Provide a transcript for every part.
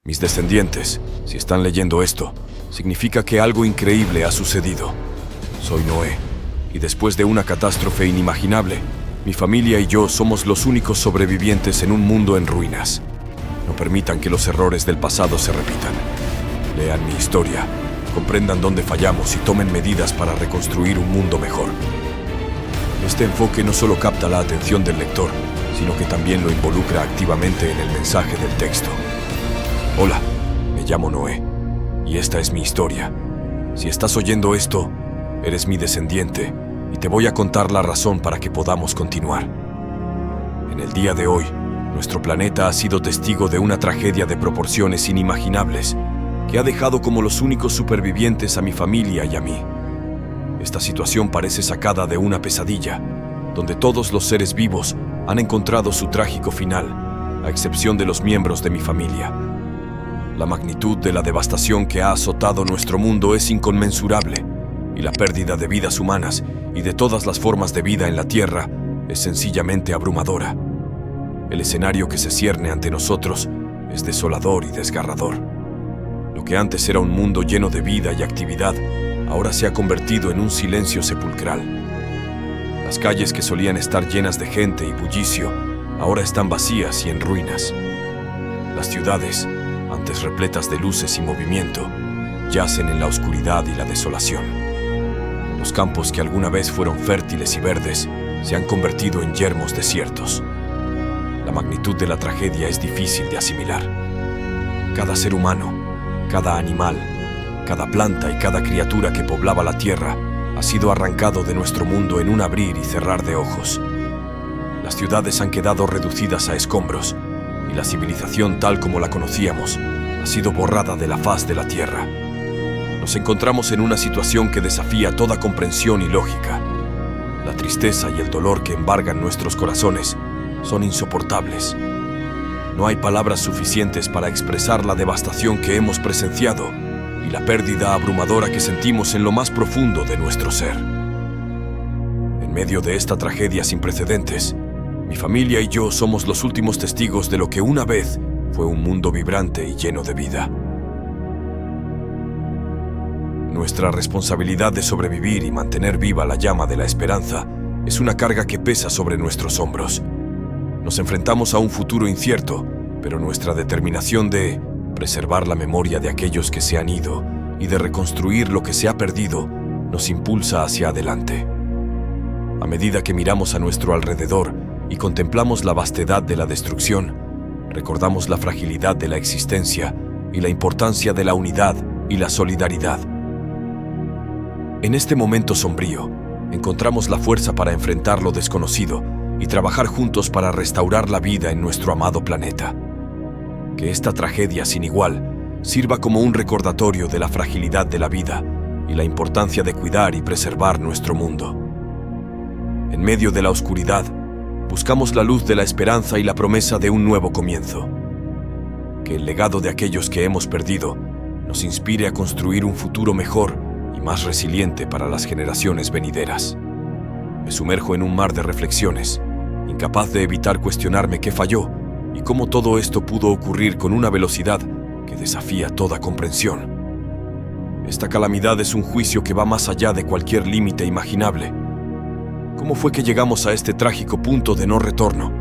Mis descendientes, si están leyendo esto, significa que algo increíble ha sucedido. Soy Noé, y después de una catástrofe inimaginable, mi familia y yo somos los únicos sobrevivientes en un mundo en ruinas. No permitan que los errores del pasado se repitan. Lean mi historia, comprendan dónde fallamos y tomen medidas para reconstruir un mundo mejor. Este enfoque no solo capta la atención del lector, sino que también lo involucra activamente en el mensaje del texto. Hola, me llamo Noé, y esta es mi historia. Si estás oyendo esto, eres mi descendiente, y te voy a contar la razón para que podamos continuar. En el día de hoy, nuestro planeta ha sido testigo de una tragedia de proporciones inimaginables, que ha dejado como los únicos supervivientes a mi familia y a mí. Esta situación parece sacada de una pesadilla, donde todos los seres vivos han encontrado su trágico final, a excepción de los miembros de mi familia. La magnitud de la devastación que ha azotado nuestro mundo es inconmensurable, y la pérdida de vidas humanas y de todas las formas de vida en la Tierra es sencillamente abrumadora. El escenario que se cierne ante nosotros es desolador y desgarrador. Lo que antes era un mundo lleno de vida y actividad, ahora se ha convertido en un silencio sepulcral. Las calles que solían estar llenas de gente y bullicio, ahora están vacías y en ruinas. Las ciudades, antes repletas de luces y movimiento, yacen en la oscuridad y la desolación. Los campos que alguna vez fueron fértiles y verdes se han convertido en yermos desiertos. La magnitud de la tragedia es difícil de asimilar. Cada ser humano, cada animal, cada planta y cada criatura que poblaba la tierra ha sido arrancado de nuestro mundo en un abrir y cerrar de ojos. Las ciudades han quedado reducidas a escombros, y la civilización tal como la conocíamos ha sido borrada de la faz de la tierra. Nos encontramos en una situación que desafía toda comprensión y lógica. La tristeza y el dolor que embargan nuestros corazones son insoportables. No hay palabras suficientes para expresar la devastación que hemos presenciado y la pérdida abrumadora que sentimos en lo más profundo de nuestro ser. En medio de esta tragedia sin precedentes, mi familia y yo somos los últimos testigos de lo que una vez fue un mundo vibrante y lleno de vida. Nuestra responsabilidad de sobrevivir y mantener viva la llama de la esperanza es una carga que pesa sobre nuestros hombros. Nos enfrentamos a un futuro incierto, pero nuestra determinación de preservar la memoria de aquellos que se han ido y de reconstruir lo que se ha perdido nos impulsa hacia adelante. A medida que miramos a nuestro alrededor y contemplamos la vastedad de la destrucción, recordamos la fragilidad de la existencia y la importancia de la unidad y la solidaridad. En este momento sombrío, encontramos la fuerza para enfrentar lo desconocido y trabajar juntos para restaurar la vida en nuestro amado planeta. Que esta tragedia sin igual sirva como un recordatorio de la fragilidad de la vida y la importancia de cuidar y preservar nuestro mundo. En medio de la oscuridad, buscamos la luz de la esperanza y la promesa de un nuevo comienzo. Que el legado de aquellos que hemos perdido nos inspire a construir un futuro mejor y más resiliente para las generaciones venideras. Me sumerjo en un mar de reflexiones, incapaz de evitar cuestionarme qué falló y cómo todo esto pudo ocurrir con una velocidad que desafía toda comprensión. Esta calamidad es un juicio que va más allá de cualquier límite imaginable. ¿Cómo fue que llegamos a este trágico punto de no retorno?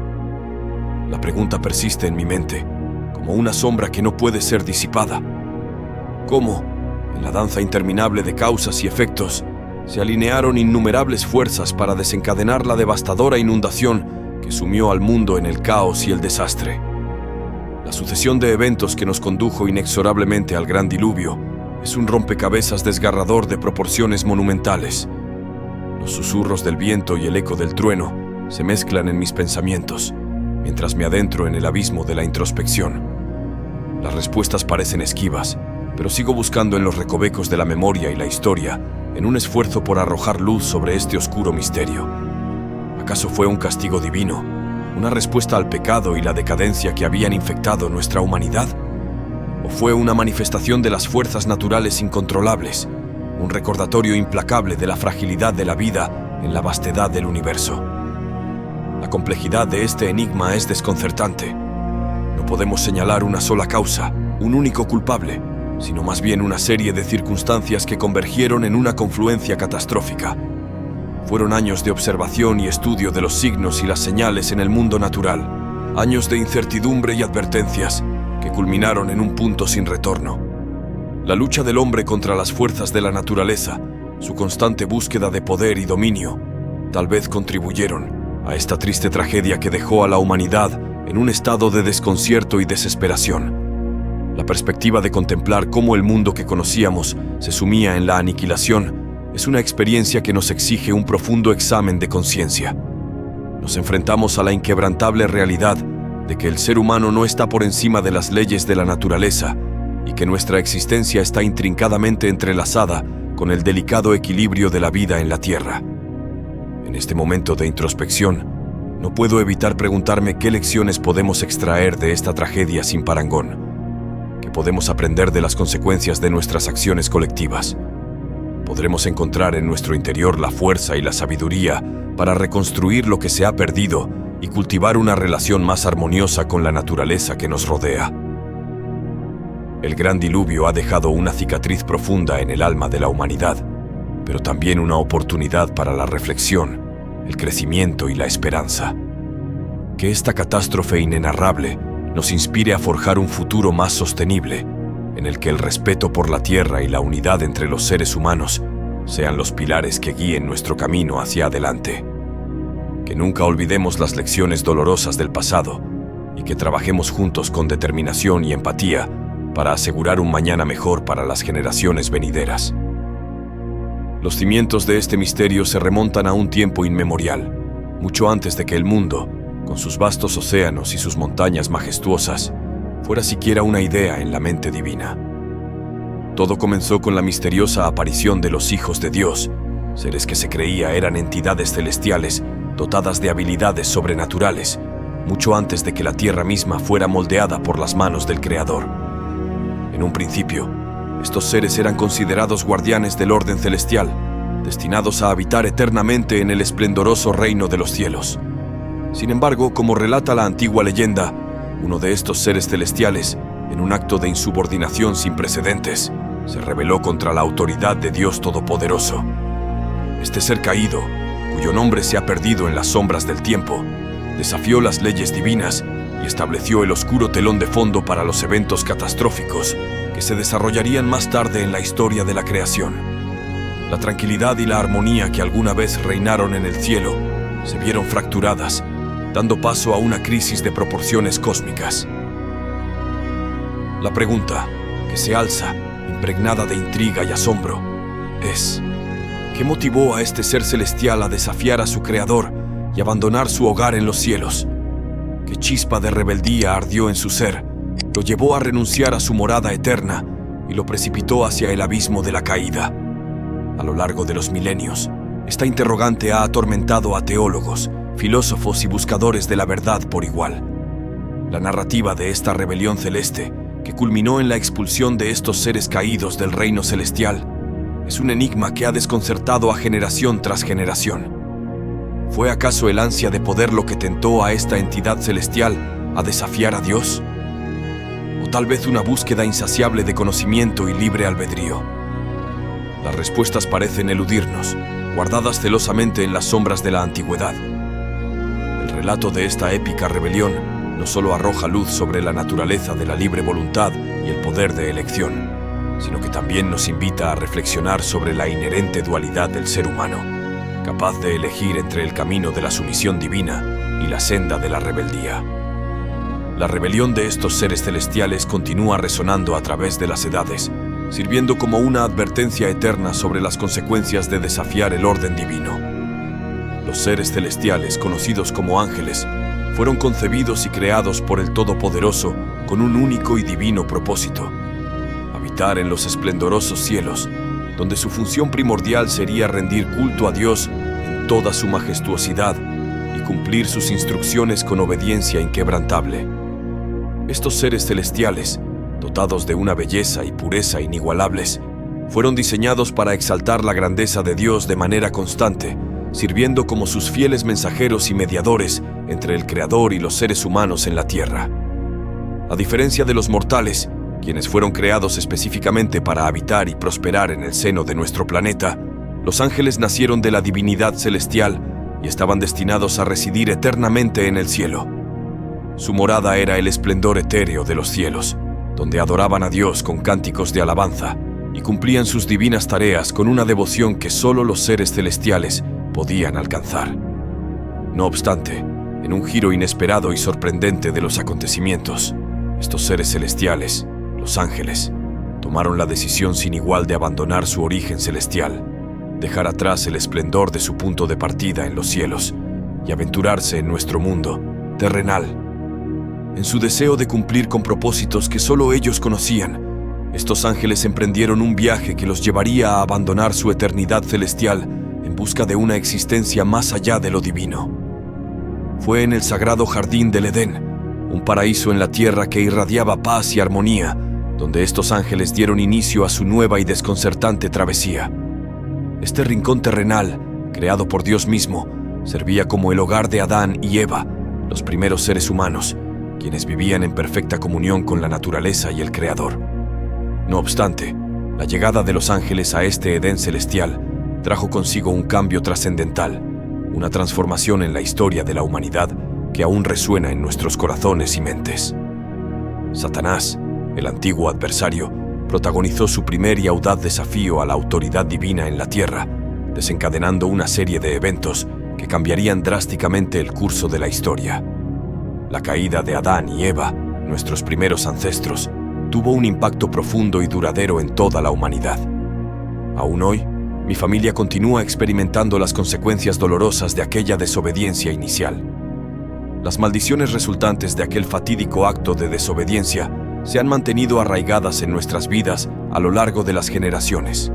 La pregunta persiste en mi mente, como una sombra que no puede ser disipada. ¿Cómo, en la danza interminable de causas y efectos, se alinearon innumerables fuerzas para desencadenar la devastadora inundación que sumió al mundo en el caos y el desastre? La sucesión de eventos que nos condujo inexorablemente al gran diluvio es un rompecabezas desgarrador de proporciones monumentales. Los susurros del viento y el eco del trueno se mezclan en mis pensamientos, mientras me adentro en el abismo de la introspección. Las respuestas parecen esquivas, pero sigo buscando en los recovecos de la memoria y la historia, en un esfuerzo por arrojar luz sobre este oscuro misterio. ¿Acaso fue un castigo divino? ¿Una respuesta al pecado y la decadencia que habían infectado nuestra humanidad? ¿O fue una manifestación de las fuerzas naturales incontrolables? Un recordatorio implacable de la fragilidad de la vida en la vastedad del universo. La complejidad de este enigma es desconcertante. No podemos señalar una sola causa, un único culpable, sino más bien una serie de circunstancias que convergieron en una confluencia catastrófica. Fueron años de observación y estudio de los signos y las señales en el mundo natural, años de incertidumbre y advertencias que culminaron en un punto sin retorno. La lucha del hombre contra las fuerzas de la naturaleza, su constante búsqueda de poder y dominio, tal vez contribuyeron a esta triste tragedia que dejó a la humanidad en un estado de desconcierto y desesperación. La perspectiva de contemplar cómo el mundo que conocíamos se sumía en la aniquilación es una experiencia que nos exige un profundo examen de conciencia. Nos enfrentamos a la inquebrantable realidad de que el ser humano no está por encima de las leyes de la naturaleza y que nuestra existencia está intrincadamente entrelazada con el delicado equilibrio de la vida en la Tierra. En este momento de introspección, no puedo evitar preguntarme qué lecciones podemos extraer de esta tragedia sin parangón, qué podemos aprender de las consecuencias de nuestras acciones colectivas. Podremos encontrar en nuestro interior la fuerza y la sabiduría para reconstruir lo que se ha perdido y cultivar una relación más armoniosa con la naturaleza que nos rodea. El gran diluvio ha dejado una cicatriz profunda en el alma de la humanidad, pero también una oportunidad para la reflexión, el crecimiento y la esperanza. Que esta catástrofe inenarrable nos inspire a forjar un futuro más sostenible, en el que el respeto por la tierra y la unidad entre los seres humanos sean los pilares que guíen nuestro camino hacia adelante. Que nunca olvidemos las lecciones dolorosas del pasado y que trabajemos juntos con determinación y empatía para asegurar un mañana mejor para las generaciones venideras. Los cimientos de este misterio se remontan a un tiempo inmemorial, mucho antes de que el mundo, con sus vastos océanos y sus montañas majestuosas, fuera siquiera una idea en la mente divina. Todo comenzó con la misteriosa aparición de los hijos de Dios, seres que se creía eran entidades celestiales dotadas de habilidades sobrenaturales, mucho antes de que la tierra misma fuera moldeada por las manos del Creador. En un principio, estos seres eran considerados guardianes del orden celestial, destinados a habitar eternamente en el esplendoroso reino de los cielos. Sin embargo, como relata la antigua leyenda, uno de estos seres celestiales, en un acto de insubordinación sin precedentes, se rebeló contra la autoridad de Dios Todopoderoso. Este ser caído, cuyo nombre se ha perdido en las sombras del tiempo, desafió las leyes divinas y estableció el oscuro telón de fondo para los eventos catastróficos que se desarrollarían más tarde en la historia de la creación. La tranquilidad y la armonía que alguna vez reinaron en el cielo se vieron fracturadas, dando paso a una crisis de proporciones cósmicas. La pregunta que se alza, impregnada de intriga y asombro, es: ¿qué motivó a este ser celestial a desafiar a su creador y abandonar su hogar en los cielos? ¿Qué chispa de rebeldía ardió en su ser? Lo llevó a renunciar a su morada eterna y lo precipitó hacia el abismo de la caída. A lo largo de los milenios, esta interrogante ha atormentado a teólogos, filósofos y buscadores de la verdad por igual. La narrativa de esta rebelión celeste, que culminó en la expulsión de estos seres caídos del reino celestial, es un enigma que ha desconcertado a generación tras generación. ¿Fue acaso el ansia de poder lo que tentó a esta entidad celestial a desafiar a Dios? ¿O tal vez una búsqueda insaciable de conocimiento y libre albedrío? Las respuestas parecen eludirnos, guardadas celosamente en las sombras de la antigüedad. El relato de esta épica rebelión no solo arroja luz sobre la naturaleza de la libre voluntad y el poder de elección, sino que también nos invita a reflexionar sobre la inherente dualidad del ser humano, capaz de elegir entre el camino de la sumisión divina y la senda de la rebeldía. La rebelión de estos seres celestiales continúa resonando a través de las edades, sirviendo como una advertencia eterna sobre las consecuencias de desafiar el orden divino. Los seres celestiales, conocidos como ángeles, fueron concebidos y creados por el Todopoderoso con un único y divino propósito: habitar en los esplendorosos cielos, donde su función primordial sería rendir culto a Dios en toda su majestuosidad y cumplir sus instrucciones con obediencia inquebrantable. Estos seres celestiales, dotados de una belleza y pureza inigualables, fueron diseñados para exaltar la grandeza de Dios de manera constante, sirviendo como sus fieles mensajeros y mediadores entre el Creador y los seres humanos en la tierra. A diferencia de los mortales, quienes fueron creados específicamente para habitar y prosperar en el seno de nuestro planeta, los ángeles nacieron de la divinidad celestial y estaban destinados a residir eternamente en el cielo. Su morada era el esplendor etéreo de los cielos, donde adoraban a Dios con cánticos de alabanza y cumplían sus divinas tareas con una devoción que solo los seres celestiales podían alcanzar. No obstante, en un giro inesperado y sorprendente de los acontecimientos, estos seres celestiales, los ángeles, tomaron la decisión sin igual de abandonar su origen celestial, dejar atrás el esplendor de su punto de partida en los cielos y aventurarse en nuestro mundo terrenal. En su deseo de cumplir con propósitos que solo ellos conocían, estos ángeles emprendieron un viaje que los llevaría a abandonar su eternidad celestial en busca de una existencia más allá de lo divino. Fue en el sagrado jardín del Edén, un paraíso en la tierra que irradiaba paz y armonía, donde estos ángeles dieron inicio a su nueva y desconcertante travesía. Este rincón terrenal, creado por Dios mismo, servía como el hogar de Adán y Eva, los primeros seres humanos, quienes vivían en perfecta comunión con la naturaleza y el Creador. No obstante, la llegada de los ángeles a este Edén celestial trajo consigo un cambio trascendental, una transformación en la historia de la humanidad que aún resuena en nuestros corazones y mentes. Satanás, el antiguo adversario, protagonizó su primer y audaz desafío a la autoridad divina en la tierra, desencadenando una serie de eventos que cambiarían drásticamente el curso de la historia. La caída de Adán y Eva, nuestros primeros ancestros, tuvo un impacto profundo y duradero en toda la humanidad. Aún hoy, mi familia continúa experimentando las consecuencias dolorosas de aquella desobediencia inicial. Las maldiciones resultantes de aquel fatídico acto de desobediencia se han mantenido arraigadas en nuestras vidas a lo largo de las generaciones.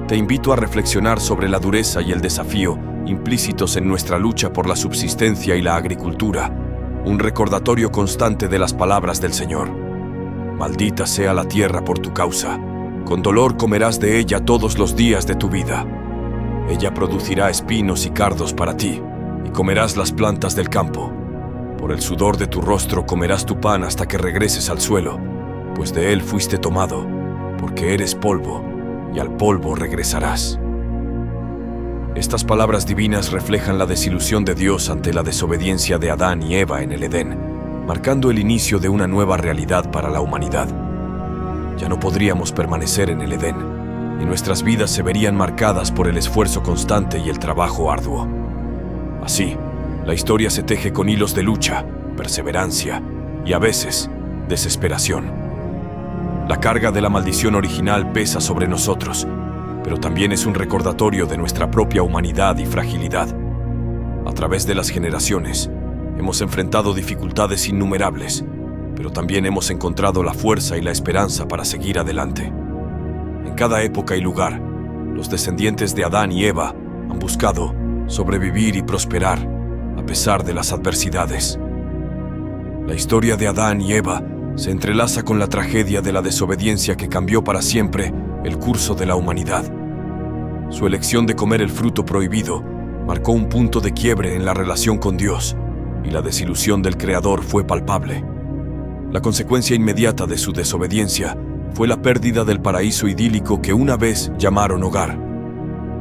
Te invito a reflexionar sobre la dureza y el desafío implícitos en nuestra lucha por la subsistencia y la agricultura, un recordatorio constante de las palabras del Señor. Maldita sea la tierra por tu causa, con dolor comerás de ella todos los días de tu vida. Ella producirá espinos y cardos para ti, y comerás las plantas del campo. Por el sudor de tu rostro comerás tu pan hasta que regreses al suelo, pues de él fuiste tomado, porque eres polvo, y al polvo regresarás. Estas palabras divinas reflejan la desilusión de Dios ante la desobediencia de Adán y Eva en el Edén, marcando el inicio de una nueva realidad para la humanidad. Ya no podríamos permanecer en el Edén, y nuestras vidas se verían marcadas por el esfuerzo constante y el trabajo arduo. Así, la historia se teje con hilos de lucha, perseverancia y, a veces, desesperación. La carga de la maldición original pesa sobre nosotros, pero también es un recordatorio de nuestra propia humanidad y fragilidad. A través de las generaciones, hemos enfrentado dificultades innumerables, pero también hemos encontrado la fuerza y la esperanza para seguir adelante. En cada época y lugar, los descendientes de Adán y Eva han buscado sobrevivir y prosperar a pesar de las adversidades. La historia de Adán y Eva se entrelaza con la tragedia de la desobediencia que cambió para siempre el curso de la humanidad. Su elección de comer el fruto prohibido marcó un punto de quiebre en la relación con Dios, y la desilusión del Creador fue palpable. La consecuencia inmediata de su desobediencia fue la pérdida del paraíso idílico que una vez llamaron hogar.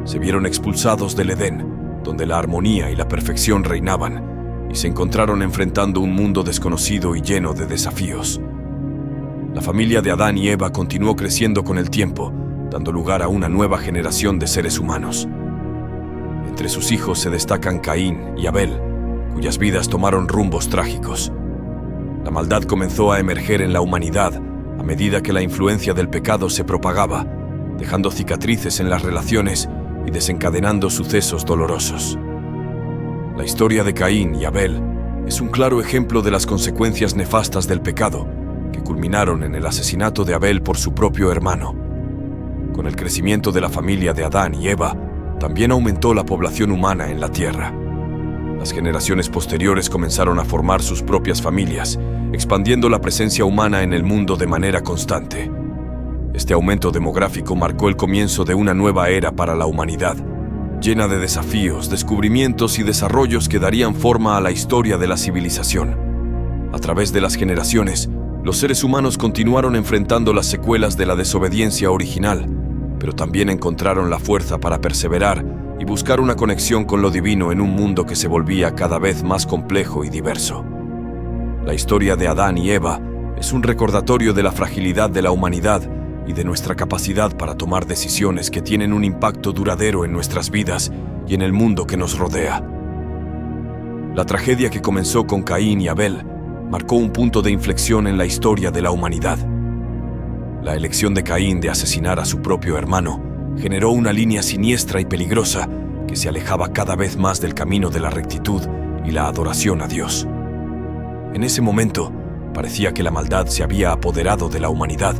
Se vieron expulsados del Edén, donde la armonía y la perfección reinaban, y se encontraron enfrentando un mundo desconocido y lleno de desafíos. La familia de Adán y Eva continuó creciendo con el tiempo, dando lugar a una nueva generación de seres humanos. Entre sus hijos se destacan Caín y Abel, cuyas vidas tomaron rumbos trágicos. La maldad comenzó a emerger en la humanidad a medida que la influencia del pecado se propagaba, dejando cicatrices en las relaciones y desencadenando sucesos dolorosos. La historia de Caín y Abel es un claro ejemplo de las consecuencias nefastas del pecado, que culminaron en el asesinato de Abel por su propio hermano. Con el crecimiento de la familia de Adán y Eva, también aumentó la población humana en la tierra. Las generaciones posteriores comenzaron a formar sus propias familias, expandiendo la presencia humana en el mundo de manera constante. Este aumento demográfico marcó el comienzo de una nueva era para la humanidad, llena de desafíos, descubrimientos y desarrollos que darían forma a la historia de la civilización. A través de las generaciones, Los seres humanos continuaron enfrentando las secuelas de la desobediencia original, pero también encontraron la fuerza para perseverar y buscar una conexión con lo divino en un mundo que se volvía cada vez más complejo y diverso. La historia de Adán y Eva es un recordatorio de la fragilidad de la humanidad y de nuestra capacidad para tomar decisiones que tienen un impacto duradero en nuestras vidas y en el mundo que nos rodea. La tragedia que comenzó con Caín y Abel marcó un punto de inflexión en la historia de la humanidad. La elección de Caín de asesinar a su propio hermano generó una línea siniestra y peligrosa que se alejaba cada vez más del camino de la rectitud y la adoración a Dios. En ese momento, parecía que la maldad se había apoderado de la humanidad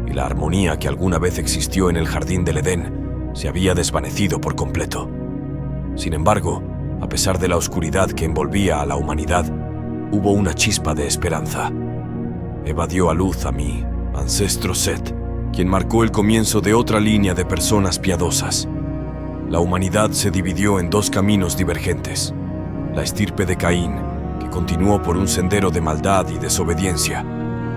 y la armonía que alguna vez existió en el jardín del Edén se había desvanecido por completo. Sin embargo, a pesar de la oscuridad que envolvía a la humanidad, hubo una chispa de esperanza. Eva dio a luz a mi ancestro Set, quien marcó el comienzo de otra línea de personas piadosas. La humanidad se dividió en dos caminos divergentes: la estirpe de Caín, que continuó por un sendero de maldad y desobediencia,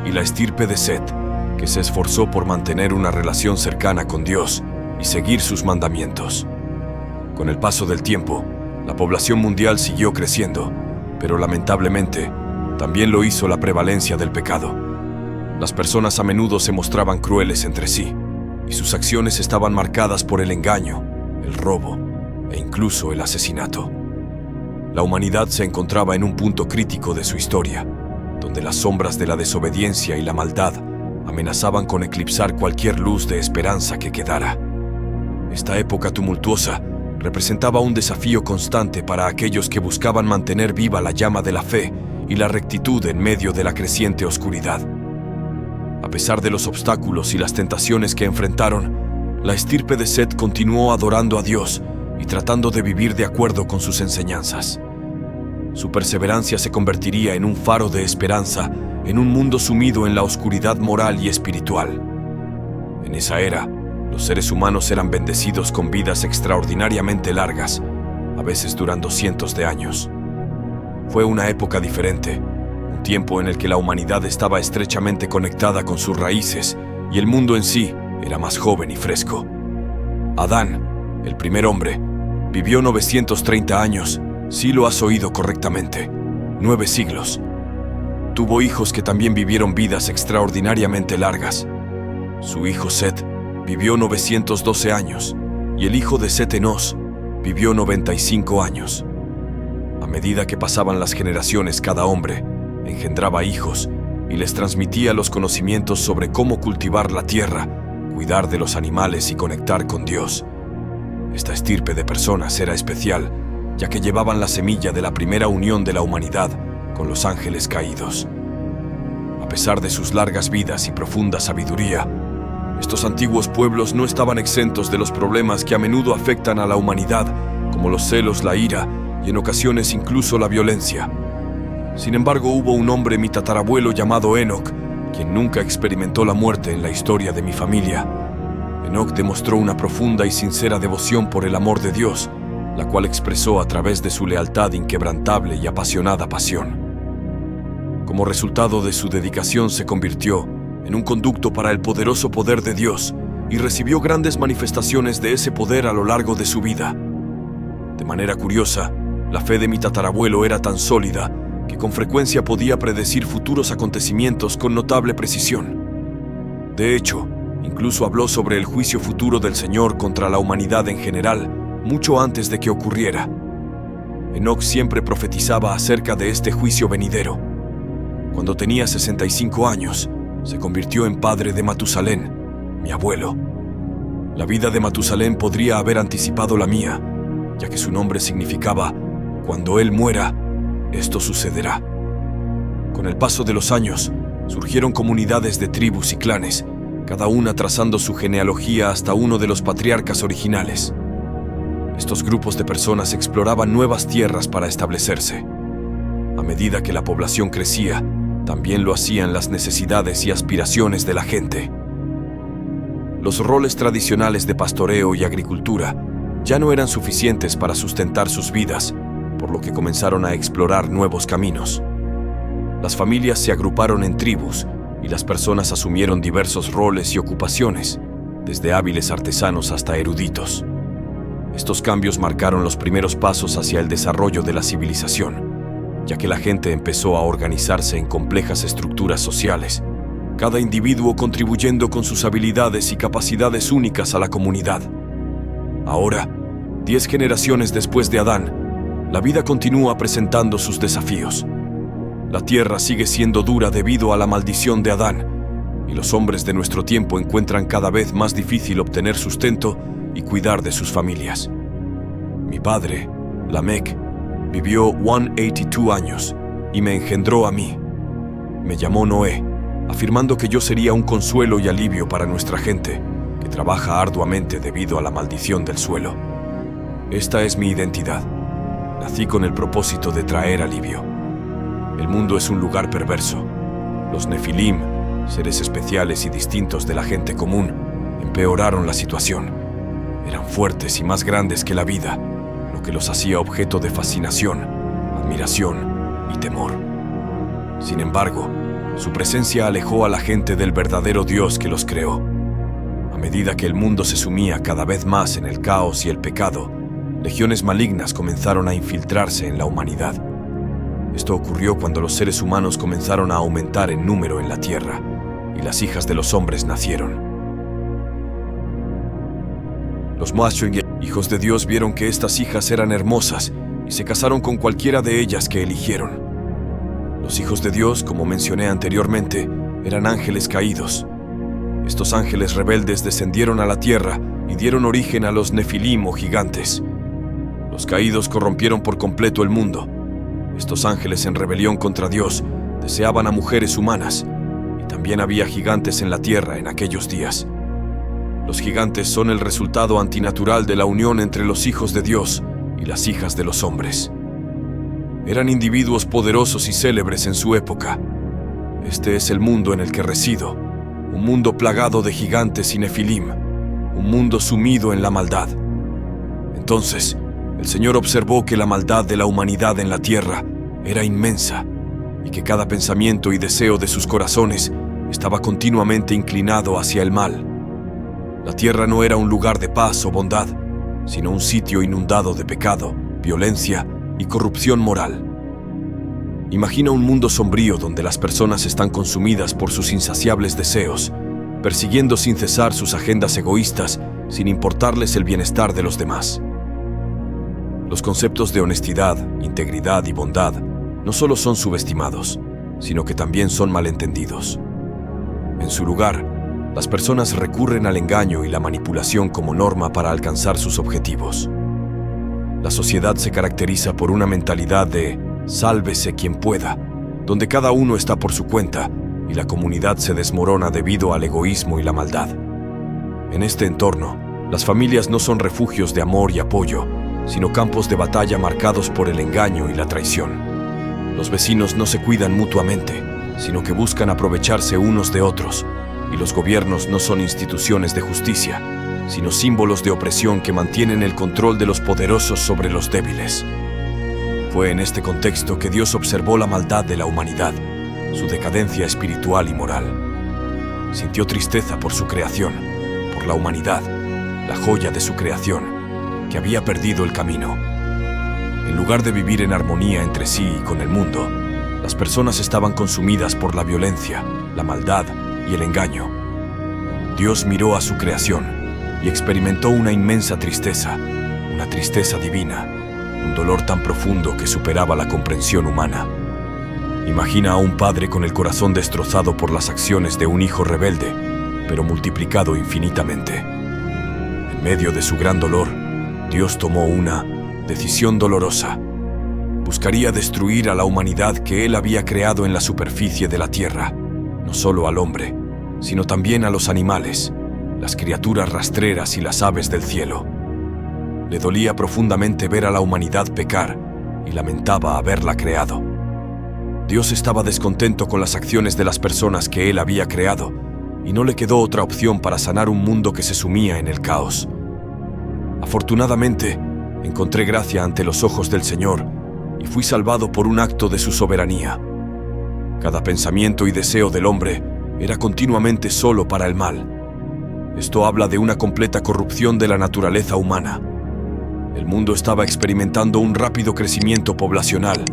y la estirpe de Set, que se esforzó por mantener una relación cercana con Dios y seguir sus mandamientos. Con el paso del tiempo, la población mundial siguió creciendo, pero lamentablemente, también lo hizo la prevalencia del pecado. Las personas a menudo se mostraban crueles entre sí, y sus acciones estaban marcadas por el engaño, el robo e incluso el asesinato. La humanidad se encontraba en un punto crítico de su historia, donde las sombras de la desobediencia y la maldad amenazaban con eclipsar cualquier luz de esperanza que quedara. Esta época tumultuosa representaba un desafío constante para aquellos que buscaban mantener viva la llama de la fe y la rectitud en medio de la creciente oscuridad. A pesar de los obstáculos y las tentaciones que enfrentaron, la estirpe de Set continuó adorando a Dios y tratando de vivir de acuerdo con sus enseñanzas. Su perseverancia se convertiría en un faro de esperanza en un mundo sumido en la oscuridad moral y espiritual. En esa era, los seres humanos eran bendecidos con vidas extraordinariamente largas, a veces durando cientos de años. Fue una época diferente, un tiempo en el que la humanidad estaba estrechamente conectada con sus raíces y el mundo en sí era más joven y fresco. Adán, el primer hombre, vivió 930 años, si lo has oído correctamente, 9 siglos. Tuvo hijos que también vivieron vidas extraordinariamente largas. Su hijo Set vivió 912 años y el hijo de Set, Enos, vivió 95 años. A medida que pasaban las generaciones, cada hombre engendraba hijos y les transmitía los conocimientos sobre cómo cultivar la tierra, cuidar de los animales y conectar con Dios. Esta estirpe de personas era especial, ya que llevaban la semilla de la primera unión de la humanidad con los ángeles caídos. A pesar de sus largas vidas y profunda sabiduría, estos antiguos pueblos no estaban exentos de los problemas que a menudo afectan a la humanidad, como los celos, la ira y en ocasiones incluso la violencia. Sin embargo, hubo un hombre, mi tatarabuelo, llamado Enoc, quien nunca experimentó la muerte en la historia de mi familia. Enoc demostró una profunda y sincera devoción por el amor de Dios, la cual expresó a través de su lealtad inquebrantable y apasionada pasión. Como resultado de su dedicación, se convirtió en un conducto para el poderoso poder de Dios y recibió grandes manifestaciones de ese poder a lo largo de su vida. De manera curiosa, la fe de mi tatarabuelo era tan sólida que con frecuencia podía predecir futuros acontecimientos con notable precisión. De hecho, incluso habló sobre el juicio futuro del Señor contra la humanidad en general, mucho antes de que ocurriera. Enoc siempre profetizaba acerca de este juicio venidero. Cuando tenía 65 años, se convirtió en padre de Matusalén, mi abuelo. La vida de Matusalén podría haber anticipado la mía, ya que su nombre significaba: cuando él muera, esto sucederá. Con el paso de los años, surgieron comunidades de tribus y clanes, cada una trazando su genealogía hasta uno de los patriarcas originales. Estos grupos de personas exploraban nuevas tierras para establecerse. A medida que la población crecía, también lo hacían las necesidades y aspiraciones de la gente. Los roles tradicionales de pastoreo y agricultura ya no eran suficientes para sustentar sus vidas, por lo que comenzaron a explorar nuevos caminos. Las familias se agruparon en tribus y las personas asumieron diversos roles y ocupaciones, desde hábiles artesanos hasta eruditos. Estos cambios marcaron los primeros pasos hacia el desarrollo de la civilización, ya que la gente empezó a organizarse en complejas estructuras sociales, cada individuo contribuyendo con sus habilidades y capacidades únicas a la comunidad. Ahora, 10 generaciones después de Adán, la vida continúa presentando sus desafíos. La tierra sigue siendo dura debido a la maldición de Adán, y los hombres de nuestro tiempo encuentran cada vez más difícil obtener sustento y cuidar de sus familias. Mi padre, Lamec, vivió 182 años y me engendró a mí. Me llamó Noé, afirmando que yo sería un consuelo y alivio para nuestra gente, que trabaja arduamente debido a la maldición del suelo. Esta es mi identidad. Nací con el propósito de traer alivio. El mundo es un lugar perverso. Los Nefilim, seres especiales y distintos de la gente común, empeoraron la situación. Eran fuertes y más grandes que la vida, lo que los hacía objeto de fascinación, admiración y temor. Sin embargo, su presencia alejó a la gente del verdadero Dios que los creó. A medida que el mundo se sumía cada vez más en el caos y el pecado, legiones malignas comenzaron a infiltrarse en la humanidad. Esto ocurrió cuando los seres humanos comenzaron a aumentar en número en la tierra, y las hijas de los hombres nacieron. Los Moashing, hijos de Dios, vieron que estas hijas eran hermosas y se casaron con cualquiera de ellas que eligieron. Los hijos de Dios, como mencioné anteriormente, eran ángeles caídos. Estos ángeles rebeldes descendieron a la tierra y dieron origen a los Nefilim o gigantes. Los caídos corrompieron por completo el mundo. Estos ángeles en rebelión contra Dios deseaban a mujeres humanas, y también había gigantes en la tierra en aquellos días. Los gigantes son el resultado antinatural de la unión entre los hijos de Dios y las hijas de los hombres. Eran individuos poderosos y célebres en su época. Este es el mundo en el que resido, un mundo plagado de gigantes y nefilim, un mundo sumido en la maldad. Entonces, el Señor observó que la maldad de la humanidad en la tierra era inmensa y que cada pensamiento y deseo de sus corazones estaba continuamente inclinado hacia el mal. La tierra no era un lugar de paz o bondad, sino un sitio inundado de pecado, violencia y corrupción moral. Imagina un mundo sombrío donde las personas están consumidas por sus insaciables deseos, persiguiendo sin cesar sus agendas egoístas sin importarles el bienestar de los demás. Los conceptos de honestidad, integridad y bondad no solo son subestimados, sino que también son malentendidos. En su lugar, las personas recurren al engaño y la manipulación como norma para alcanzar sus objetivos. La sociedad se caracteriza por una mentalidad de «sálvese quien pueda», donde cada uno está por su cuenta y la comunidad se desmorona debido al egoísmo y la maldad. En este entorno, las familias no son refugios de amor y apoyo, sino campos de batalla marcados por el engaño y la traición. Los vecinos no se cuidan mutuamente, sino que buscan aprovecharse unos de otros, y los gobiernos no son instituciones de justicia, sino símbolos de opresión que mantienen el control de los poderosos sobre los débiles. Fue en este contexto que Dios observó la maldad de la humanidad, su decadencia espiritual y moral. Sintió tristeza por su creación, por la humanidad, la joya de su creación, que había perdido el camino. En lugar de vivir en armonía entre sí y con el mundo, las personas estaban consumidas por la violencia, la maldad y el engaño. Dios miró a su creación y experimentó una inmensa tristeza, una tristeza divina, un dolor tan profundo que superaba la comprensión humana. Imagina a un padre con el corazón destrozado por las acciones de un hijo rebelde, pero multiplicado infinitamente. En medio de su gran dolor, Dios tomó una decisión dolorosa. Buscaría destruir a la humanidad que Él había creado en la superficie de la tierra, no solo al hombre, sino también a los animales, las criaturas rastreras y las aves del cielo. Le dolía profundamente ver a la humanidad pecar y lamentaba haberla creado. Dios estaba descontento con las acciones de las personas que Él había creado y no le quedó otra opción para sanar un mundo que se sumía en el caos. Afortunadamente, encontré gracia ante los ojos del Señor y fui salvado por un acto de su soberanía. Cada pensamiento y deseo del hombre era continuamente solo para el mal. Esto habla de una completa corrupción de la naturaleza humana. El mundo estaba experimentando un rápido crecimiento poblacional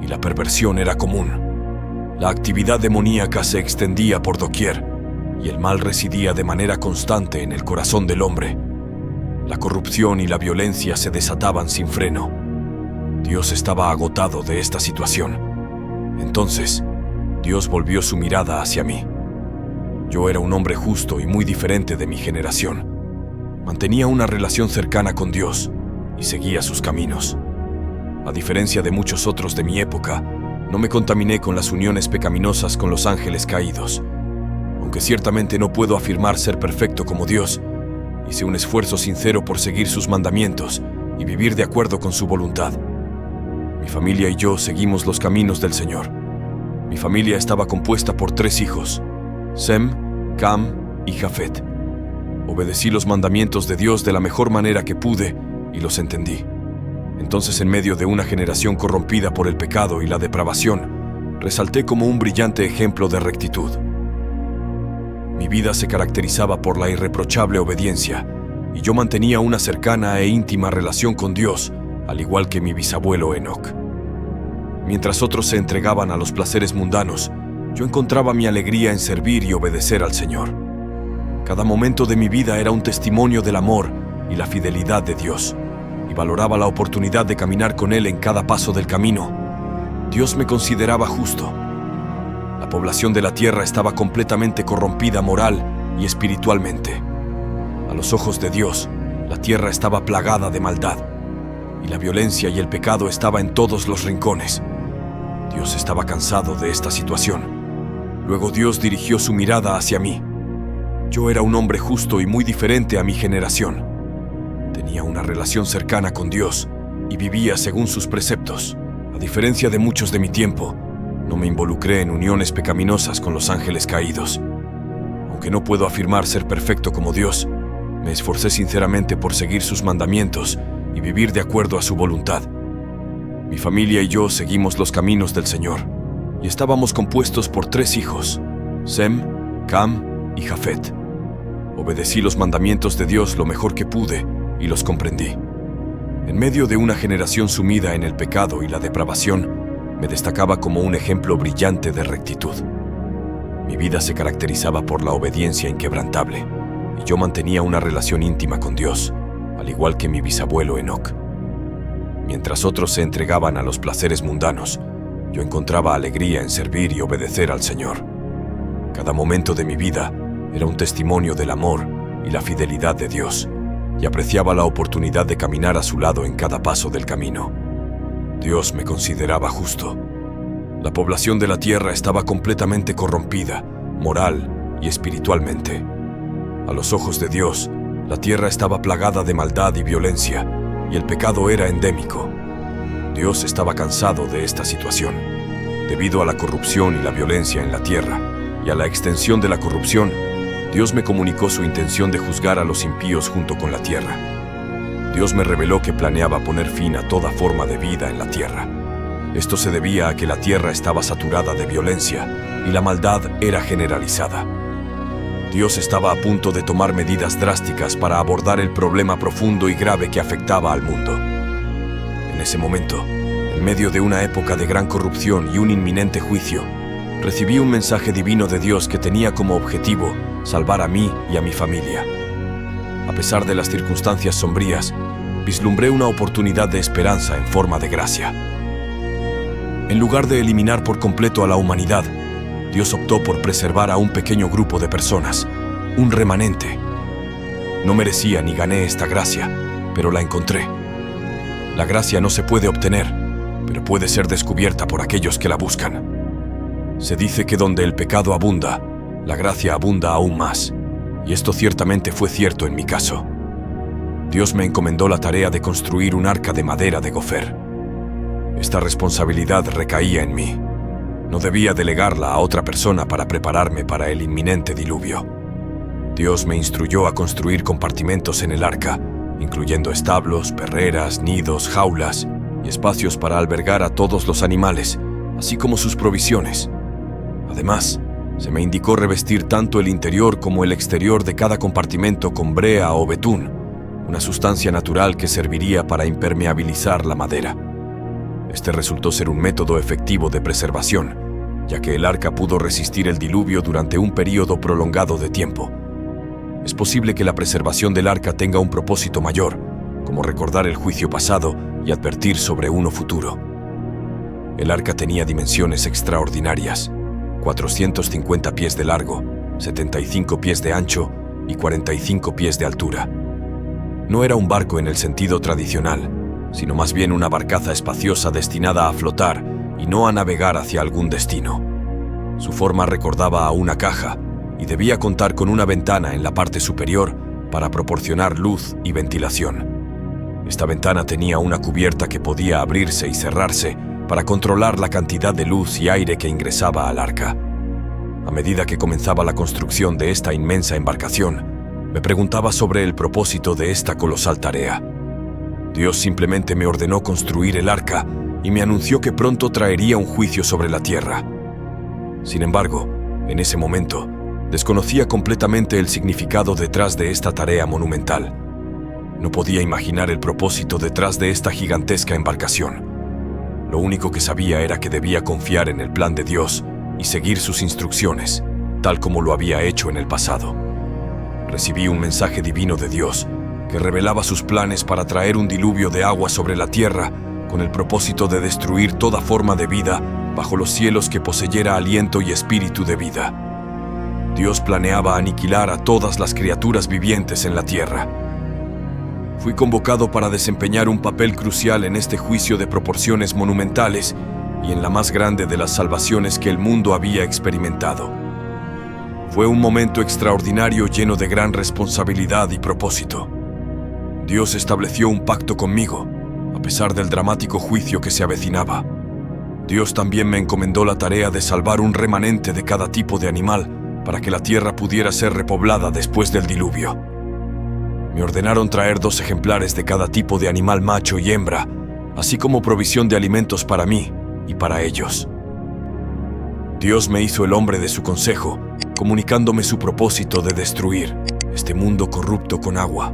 y la perversión era común. La actividad demoníaca se extendía por doquier y el mal residía de manera constante en el corazón del hombre. La corrupción y la violencia se desataban sin freno. Dios estaba agotado de esta situación. Entonces, Dios volvió su mirada hacia mí. Yo era un hombre justo y muy diferente de mi generación. Mantenía una relación cercana con Dios y seguía sus caminos. A diferencia de muchos otros de mi época, no me contaminé con las uniones pecaminosas con los ángeles caídos. Aunque ciertamente no puedo afirmar ser perfecto como Dios, hice un esfuerzo sincero por seguir sus mandamientos y vivir de acuerdo con su voluntad. Mi familia y yo seguimos los caminos del Señor. Mi familia estaba compuesta por 3 hijos: Sem, Cam y Jafet. Obedecí los mandamientos de Dios de la mejor manera que pude y los entendí. Entonces, en medio de una generación corrompida por el pecado y la depravación, resalté como un brillante ejemplo de rectitud. Mi vida se caracterizaba por la irreprochable obediencia, y yo mantenía una cercana e íntima relación con Dios, al igual que mi bisabuelo Enoc. Mientras otros se entregaban a los placeres mundanos, yo encontraba mi alegría en servir y obedecer al Señor. Cada momento de mi vida era un testimonio del amor y la fidelidad de Dios, y valoraba la oportunidad de caminar con Él en cada paso del camino. Dios me consideraba justo. La población de la tierra estaba completamente corrompida moral y espiritualmente. A los ojos de Dios, la tierra estaba plagada de maldad, y la violencia y el pecado estaba en todos los rincones. Dios estaba cansado de esta situación. Luego Dios dirigió su mirada hacia mí. Yo era un hombre justo y muy diferente a mi generación. Tenía una relación cercana con Dios y vivía según sus preceptos. A diferencia de muchos de mi tiempo, no me involucré en uniones pecaminosas con los ángeles caídos. Aunque no puedo afirmar ser perfecto como Dios, me esforcé sinceramente por seguir sus mandamientos y vivir de acuerdo a su voluntad. Mi familia y yo seguimos los caminos del Señor, y estábamos compuestos por 3 hijos: Sem, Cam y Jafet. Obedecí los mandamientos de Dios lo mejor que pude y los comprendí. En medio de una generación sumida en el pecado y la depravación, me destacaba como un ejemplo brillante de rectitud. Mi vida se caracterizaba por la obediencia inquebrantable, y yo mantenía una relación íntima con Dios, al igual que mi bisabuelo Enoc. Mientras otros se entregaban a los placeres mundanos, yo encontraba alegría en servir y obedecer al Señor. Cada momento de mi vida era un testimonio del amor y la fidelidad de Dios, y apreciaba la oportunidad de caminar a su lado en cada paso del camino. Dios me consideraba justo. La población de la tierra estaba completamente corrompida, moral y espiritualmente. A los ojos de Dios, la tierra estaba plagada de maldad y violencia, y el pecado era endémico. Dios estaba cansado de esta situación. Debido a la corrupción y la violencia en la tierra, y a la extensión de la corrupción, Dios me comunicó su intención de juzgar a los impíos junto con la tierra. Dios me reveló que planeaba poner fin a toda forma de vida en la tierra. Esto se debía a que la tierra estaba saturada de violencia y la maldad era generalizada. Dios estaba a punto de tomar medidas drásticas para abordar el problema profundo y grave que afectaba al mundo. En ese momento, en medio de una época de gran corrupción y un inminente juicio, recibí un mensaje divino de Dios que tenía como objetivo salvar a mí y a mi familia. A pesar de las circunstancias sombrías, vislumbré una oportunidad de esperanza en forma de gracia. En lugar de eliminar por completo a la humanidad, Dios optó por preservar a un pequeño grupo de personas, un remanente. No merecía ni gané esta gracia, pero la encontré. La gracia no se puede obtener, pero puede ser descubierta por aquellos que la buscan. Se dice que donde el pecado abunda, la gracia abunda aún más, y esto ciertamente fue cierto en mi caso. Dios me encomendó la tarea de construir un arca de madera de gofer. Esta responsabilidad recaía en mí. No debía delegarla a otra persona para prepararme para el inminente diluvio. Dios me instruyó a construir compartimentos en el arca, incluyendo establos, perreras, nidos, jaulas y espacios para albergar a todos los animales, así como sus provisiones. Además, Se me indicó revestir tanto el interior como el exterior de cada compartimento con brea o betún, una sustancia natural que serviría para impermeabilizar la madera. Este resultó ser un método efectivo de preservación, ya que el arca pudo resistir el diluvio durante un período prolongado de tiempo. Es posible que la preservación del arca tenga un propósito mayor, como recordar el juicio pasado y advertir sobre uno futuro. El arca tenía dimensiones extraordinarias: 450 pies de largo, 75 pies de ancho y 45 pies de altura. No era un barco en el sentido tradicional, sino más bien una barcaza espaciosa destinada a flotar y no a navegar hacia algún destino. Su forma recordaba a una caja y debía contar con una ventana en la parte superior para proporcionar luz y ventilación. Esta ventana tenía una cubierta que podía abrirse y cerrarse para controlar la cantidad de luz y aire que ingresaba al arca. A medida que comenzaba la construcción de esta inmensa embarcación, me preguntaba sobre el propósito de esta colosal tarea. Dios simplemente me ordenó construir el arca y me anunció que pronto traería un juicio sobre la tierra. Sin embargo, en ese momento, desconocía completamente el significado detrás de esta tarea monumental. No podía imaginar el propósito detrás de esta gigantesca embarcación. Lo único que sabía era que debía confiar en el plan de Dios y seguir sus instrucciones, tal como lo había hecho en el pasado. Recibí un mensaje divino de Dios que revelaba sus planes para traer un diluvio de agua sobre la tierra con el propósito de destruir toda forma de vida bajo los cielos que poseyera aliento y espíritu de vida. Dios planeaba aniquilar a todas las criaturas vivientes en la tierra. Fui convocado para desempeñar un papel crucial en este juicio de proporciones monumentales y en la más grande de las salvaciones que el mundo había experimentado. Fue un momento extraordinario lleno de gran responsabilidad y propósito. Dios estableció un pacto conmigo, a pesar del dramático juicio que se avecinaba. Dios también me encomendó la tarea de salvar un remanente de cada tipo de animal para que la tierra pudiera ser repoblada después del diluvio. Me ordenaron traer 2 ejemplares de cada tipo de animal macho y hembra, así como provisión de alimentos para mí y para ellos. Dios me hizo el hombre de su consejo, comunicándome su propósito de destruir este mundo corrupto con agua.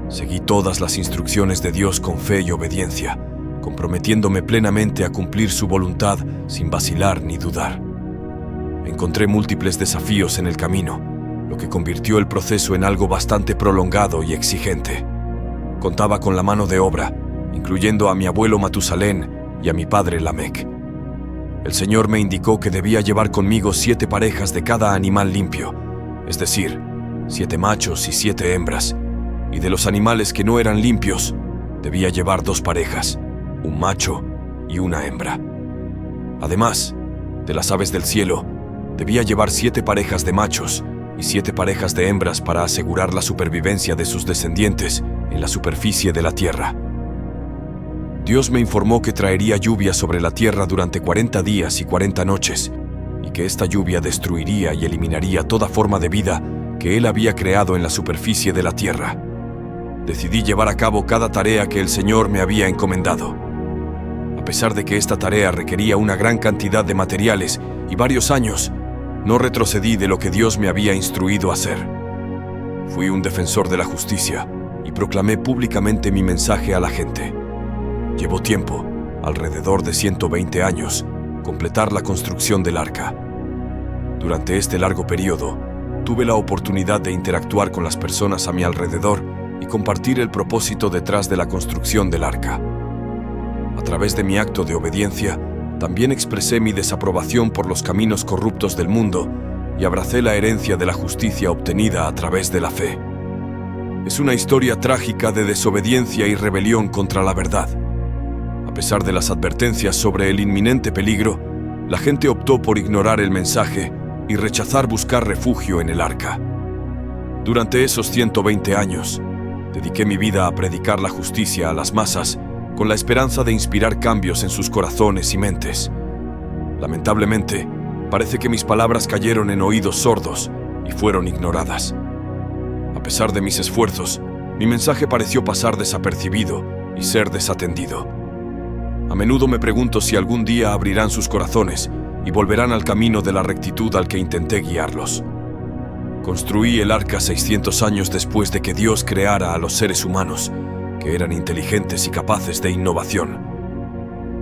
Seguí todas las instrucciones de Dios con fe y obediencia, comprometiéndome plenamente a cumplir su voluntad sin vacilar ni dudar. Encontré múltiples desafíos en el camino, lo que convirtió el proceso en algo bastante prolongado y exigente. Contaba con la mano de obra, incluyendo a mi abuelo Matusalén y a mi padre Lamec. El Señor me indicó que debía llevar conmigo 7 parejas de cada animal limpio, es decir, 7 machos y 7 hembras, y de los animales que no eran limpios, debía llevar 2 parejas, un macho y una hembra. Además, de las aves del cielo, debía llevar 7 parejas de machos y 7 parejas de hembras para asegurar la supervivencia de sus descendientes en la superficie de la tierra. Dios me informó que traería lluvia sobre la tierra durante 40 días y 40 noches, y que esta lluvia destruiría y eliminaría toda forma de vida que Él había creado en la superficie de la tierra. Decidí llevar a cabo cada tarea que el Señor me había encomendado. A pesar de que esta tarea requería una gran cantidad de materiales y varios años, no retrocedí de lo que Dios me había instruido a hacer. Fui un defensor de la justicia y proclamé públicamente mi mensaje a la gente. Llevó tiempo, alrededor de 120 años, completar la construcción del arca. Durante este largo periodo, tuve la oportunidad de interactuar con las personas a mi alrededor y compartir el propósito detrás de la construcción del arca. A través de mi acto de obediencia, también expresé mi desaprobación por los caminos corruptos del mundo y abracé la herencia de la justicia obtenida a través de la fe. Es una historia trágica de desobediencia y rebelión contra la verdad. A pesar de las advertencias sobre el inminente peligro, la gente optó por ignorar el mensaje y rechazar buscar refugio en el arca. Durante esos 120 años, dediqué mi vida a predicar la justicia a las masas con la esperanza de inspirar cambios en sus corazones y mentes. Lamentablemente, parece que mis palabras cayeron en oídos sordos y fueron ignoradas. A pesar de mis esfuerzos, mi mensaje pareció pasar desapercibido y ser desatendido. A menudo me pregunto si algún día abrirán sus corazones y volverán al camino de la rectitud al que intenté guiarlos. Construí el arca 600 años después de que Dios creara a los seres humanos, que eran inteligentes y capaces de innovación.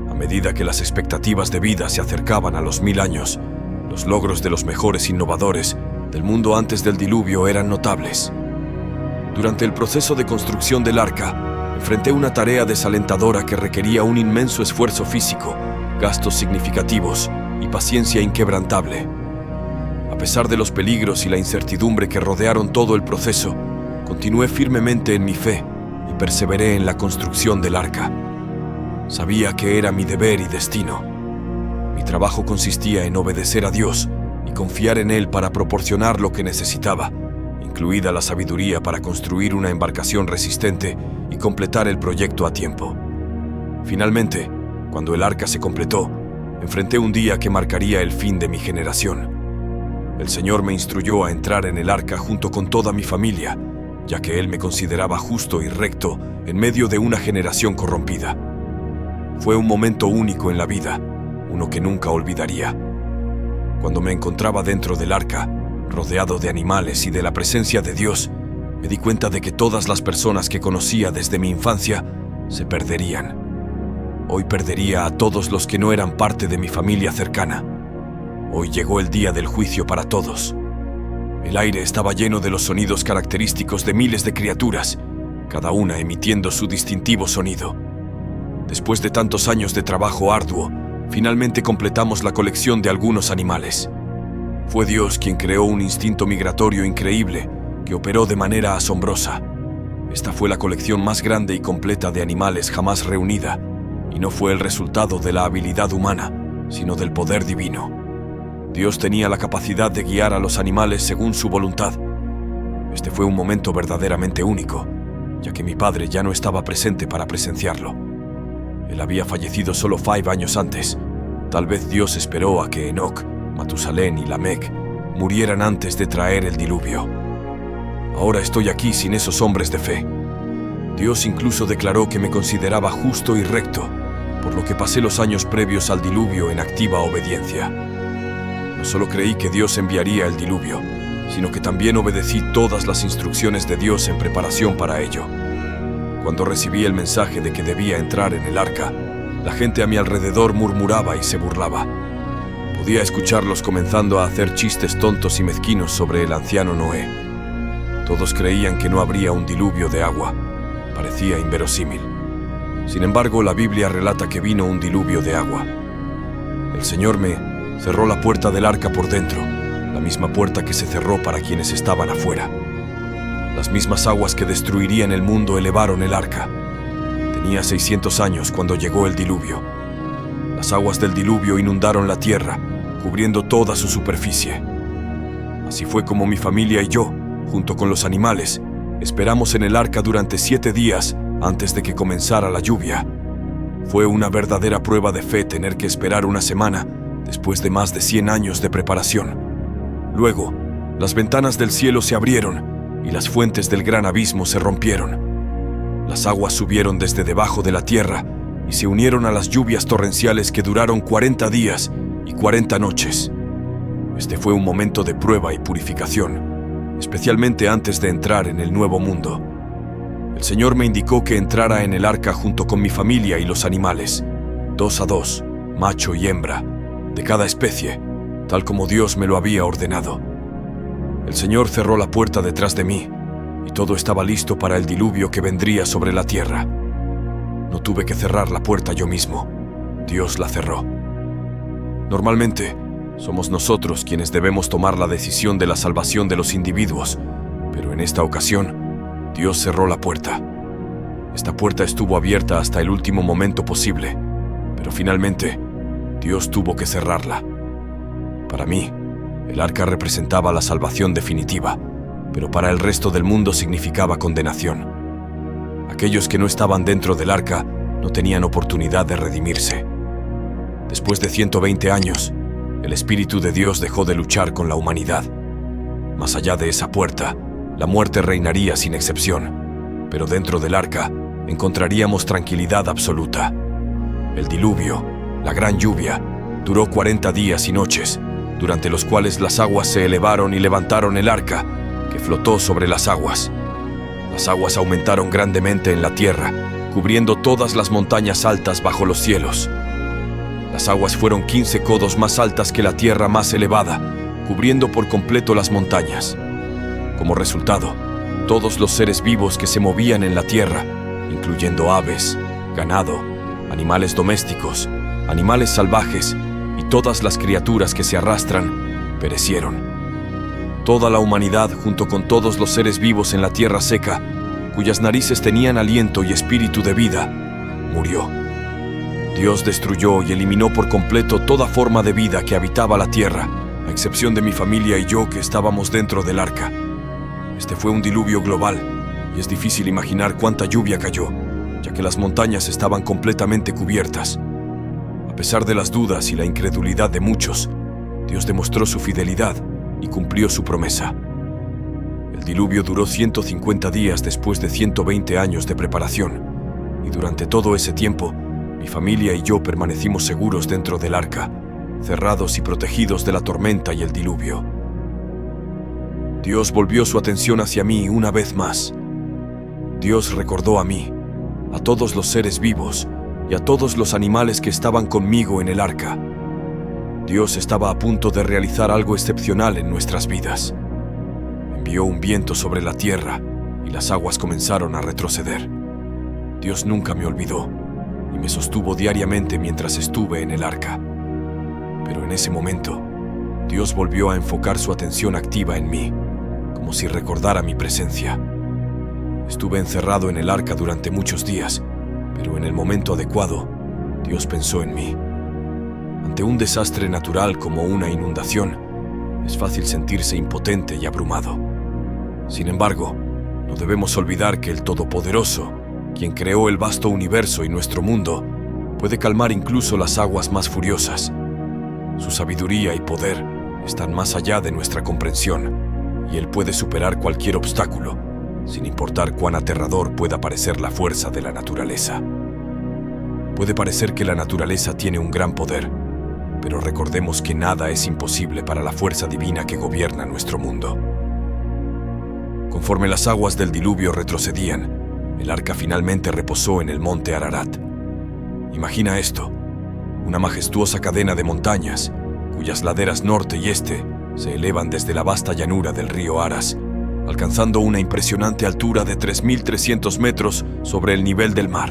A medida que las expectativas de vida se acercaban a los 1000 años, los logros de los mejores innovadores del mundo antes del diluvio eran notables. Durante el proceso de construcción del arca, enfrenté una tarea desalentadora que requería un inmenso esfuerzo físico, gastos significativos y paciencia inquebrantable. A pesar de los peligros y la incertidumbre que rodearon todo el proceso, continué firmemente en mi fe y perseveré en la construcción del arca. Sabía que era mi deber y destino. Mi trabajo consistía en obedecer a Dios y confiar en Él para proporcionar lo que necesitaba, incluida la sabiduría para construir una embarcación resistente y completar el proyecto a tiempo. Finalmente, cuando el arca se completó, enfrenté un día que marcaría el fin de mi generación. El Señor me instruyó a entrar en el arca junto con toda mi familia, ya que Él me consideraba justo y recto en medio de una generación corrompida. Fue un momento único en la vida, uno que nunca olvidaría. Cuando me encontraba dentro del arca, rodeado de animales y de la presencia de Dios, me di cuenta de que todas las personas que conocía desde mi infancia se perderían. Hoy perdería a todos los que no eran parte de mi familia cercana. Hoy llegó el día del juicio para todos. El aire estaba lleno de los sonidos característicos de miles de criaturas, cada una emitiendo su distintivo sonido. Después de tantos años de trabajo arduo, finalmente completamos la colección de algunos animales. Fue Dios quien creó un instinto migratorio increíble que operó de manera asombrosa. Esta fue la colección más grande y completa de animales jamás reunida, y no fue el resultado de la habilidad humana, sino del poder divino. Dios tenía la capacidad de guiar a los animales según su voluntad. Este fue un momento verdaderamente único, ya que mi padre ya no estaba presente para presenciarlo. Él había fallecido solo 5 años antes. Tal vez Dios esperó a que Enoc, Matusalén y Lamec murieran antes de traer el diluvio. Ahora estoy aquí sin esos hombres de fe. Dios incluso declaró que me consideraba justo y recto, por lo que pasé los años previos al diluvio en activa obediencia. No solo creí que Dios enviaría el diluvio, sino que también obedecí todas las instrucciones de Dios en preparación para ello. Cuando recibí el mensaje de que debía entrar en el arca, la gente a mi alrededor murmuraba y se burlaba. Podía escucharlos comenzando a hacer chistes tontos y mezquinos sobre el anciano Noé. Todos creían que no habría un diluvio de agua. Parecía inverosímil. Sin embargo, la Biblia relata que vino un diluvio de agua. El Señor me cerró la puerta del arca por dentro, la misma puerta que se cerró para quienes estaban afuera. Las mismas aguas que destruirían el mundo elevaron el arca. Tenía 600 años cuando llegó el diluvio. Las aguas del diluvio inundaron la tierra, cubriendo toda su superficie. Así fue como mi familia y yo, junto con los animales, esperamos en el arca durante 7 días antes de que comenzara la lluvia. Fue una verdadera prueba de fe tener que esperar una semana después de más de 100 años de preparación. Luego, las ventanas del cielo se abrieron y las fuentes del gran abismo se rompieron. Las aguas subieron desde debajo de la tierra y se unieron a las lluvias torrenciales que duraron 40 días y 40 noches. Este fue un momento de prueba y purificación, especialmente antes de entrar en el nuevo mundo. El Señor me indicó que entrara en el arca junto con mi familia y los animales, 2 a 2, macho y hembra, de cada especie, tal como Dios me lo había ordenado. El Señor cerró la puerta detrás de mí, y todo estaba listo para el diluvio que vendría sobre la tierra. No tuve que cerrar la puerta yo mismo. Dios la cerró. Normalmente, somos nosotros quienes debemos tomar la decisión de la salvación de los individuos, pero en esta ocasión, Dios cerró la puerta. Esta puerta estuvo abierta hasta el último momento posible, pero finalmente, Dios tuvo que cerrarla. Para mí, el arca representaba la salvación definitiva, pero para el resto del mundo significaba condenación. Aquellos que no estaban dentro del arca no tenían oportunidad de redimirse. Después de 120 años, el Espíritu de Dios dejó de luchar con la humanidad. Más allá de esa puerta, la muerte reinaría sin excepción, pero dentro del arca encontraríamos tranquilidad absoluta. El diluvio, la gran lluvia, Duró 40 días y noches, durante los cuales las aguas se elevaron y levantaron el arca, que flotó sobre las aguas. Las aguas aumentaron grandemente en la tierra, cubriendo todas las montañas altas bajo los cielos. Las aguas fueron 15 codos más altas que la tierra más elevada, cubriendo por completo las montañas. Como resultado, todos los seres vivos que se movían en la tierra, incluyendo aves, ganado, animales domésticos, animales salvajes y todas las criaturas que se arrastran, perecieron. Toda la humanidad, junto con todos los seres vivos en la tierra seca, cuyas narices tenían aliento y espíritu de vida, murió. Dios destruyó y eliminó por completo toda forma de vida que habitaba la tierra, a excepción de mi familia y yo que estábamos dentro del arca. Este fue un diluvio global, y es difícil imaginar cuánta lluvia cayó, ya que las montañas estaban completamente cubiertas. A pesar de las dudas y la incredulidad de muchos, Dios demostró su fidelidad y cumplió su promesa. El diluvio duró 150 días después de 120 años de preparación, y durante todo ese tiempo, mi familia y yo permanecimos seguros dentro del arca, cerrados y protegidos de la tormenta y el diluvio. Dios volvió su atención hacia mí una vez más. Dios recordó a mí, a todos los seres vivos y a todos los animales que estaban conmigo en el arca. Dios estaba a punto de realizar algo excepcional en nuestras vidas. Envió un viento sobre la tierra y las aguas comenzaron a retroceder. Dios nunca me olvidó y me sostuvo diariamente mientras estuve en el arca. Pero en ese momento, Dios volvió a enfocar su atención activa en mí, como si recordara mi presencia. Estuve encerrado en el arca durante muchos días, pero en el momento adecuado, Dios pensó en mí. Ante un desastre natural como una inundación, es fácil sentirse impotente y abrumado. Sin embargo, no debemos olvidar que el Todopoderoso, quien creó el vasto universo y nuestro mundo, puede calmar incluso las aguas más furiosas. Su sabiduría y poder están más allá de nuestra comprensión, y Él puede superar cualquier obstáculo, sin importar cuán aterrador pueda parecer la fuerza de la naturaleza. Puede parecer que la naturaleza tiene un gran poder, pero recordemos que nada es imposible para la fuerza divina que gobierna nuestro mundo. Conforme las aguas del diluvio retrocedían, el arca finalmente reposó en el monte Ararat. Imagina esto: una majestuosa cadena de montañas, cuyas laderas norte y este se elevan desde la vasta llanura del río Aras, alcanzando una impresionante altura de 3.300 metros sobre el nivel del mar.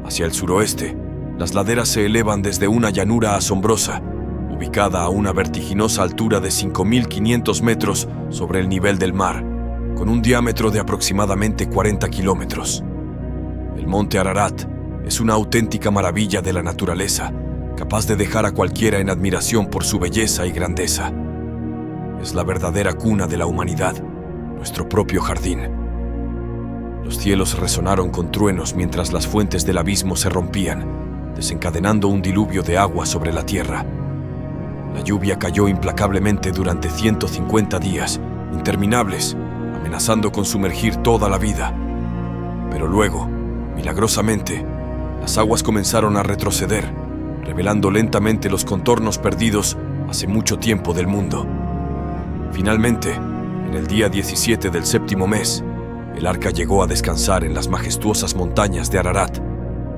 Hacia el suroeste, las laderas se elevan desde una llanura asombrosa, ubicada a una vertiginosa altura de 5.500 metros sobre el nivel del mar, con un diámetro de aproximadamente 40 kilómetros. El monte Ararat es una auténtica maravilla de la naturaleza, capaz de dejar a cualquiera en admiración por su belleza y grandeza. Es la verdadera cuna de la humanidad, nuestro propio jardín. Los cielos resonaron con truenos mientras las fuentes del abismo se rompían, desencadenando un diluvio de agua sobre la tierra. La lluvia cayó implacablemente durante 150 días, interminables, amenazando con sumergir toda la vida. Pero luego, milagrosamente, las aguas comenzaron a retroceder, revelando lentamente los contornos perdidos hace mucho tiempo del mundo. Finalmente, en el día 17 del séptimo mes, el arca llegó a descansar en las majestuosas montañas de Ararat,